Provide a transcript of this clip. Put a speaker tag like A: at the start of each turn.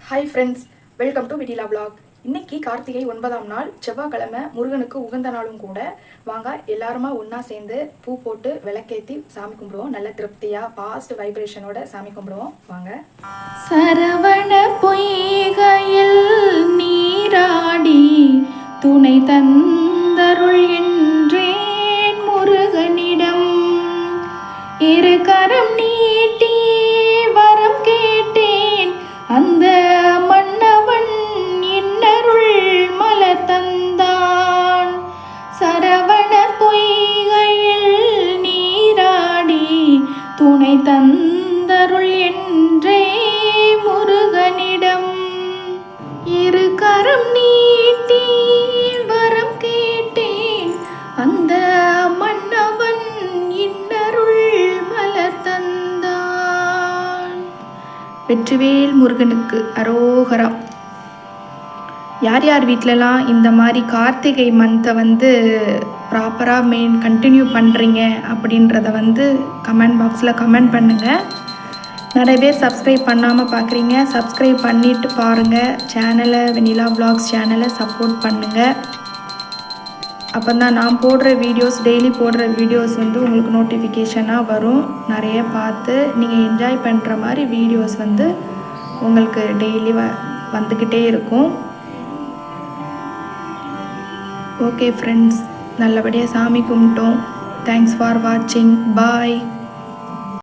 A: Hi friends, welcome to விடிலா vlog. இன்னைக்கு கார்த்திகை 9ஆம் நாள், செவ்வாய்க்கிழமை, முருகனுக்கு உகந்த நாளும் கூட. வாங்க எல்லாருமா ஒன்றா சேர்ந்து பூ போட்டு விளக்கேற்றி சாமி கும்பிடுவோம். நல்ல திருப்தியாக பாஸ்ட் வைப்ரேஷனோட சாமி கும்பிடுவோம். வாங்க.
B: சரவண பொய்கையில் நீராடி துணை தந்தருள் என்றேன் முருகனிடம். இரு கரம் நீட்டி வரம் கேட்டேன், அந்த மன்னவன் இன்னருள் மலர் தந்தான். சரவண பொய்கையில் நீராடி துணை தந்தருள் என்றே முருகனிடம். இரு கரம் நீட்டி வரம் கேட்டேன், அந்த மன்னவன் இன்னருள் மலர் தந்தான். வெற்றிவேல் முருகனுக்கு அரோகரா. யார் யார் வீட்டிலலாம் இந்த மாதிரி கார்த்திகை மந்த்தை ப்ராப்பராக கண்டினியூ பண்ணுறீங்க அப்படின்றத கமெண்ட் பாக்ஸில் கமெண்ட் பண்ணுங்கள். நிறைய பேர் சப்ஸ்கிரைப் பண்ணாமல் பார்க்குறீங்க. சப்ஸ்கிரைப் பண்ணிவிட்டு பாருங்கள். சேனலை வெண்ணிலா vlogs சேனலை சப்போர்ட் பண்ணுங்கள். அப்போ தான் நான் போடுற வீடியோஸ், டெய்லி போடுற வீடியோஸ் உங்களுக்கு நோட்டிஃபிகேஷனாக வரும். நிறைய பார்த்து நீங்கள் என்ஜாய் பண்ணுற மாதிரி வீடியோஸ் உங்களுக்கு டெய்லி வந்துக்கிட்டே இருக்கும். ஓகே ஃப்ரெண்ட்ஸ், நல்லபடியாக சாமி கும்பிட்டோம். தேங்க்ஸ் ஃபார் வாட்சிங். பாய்.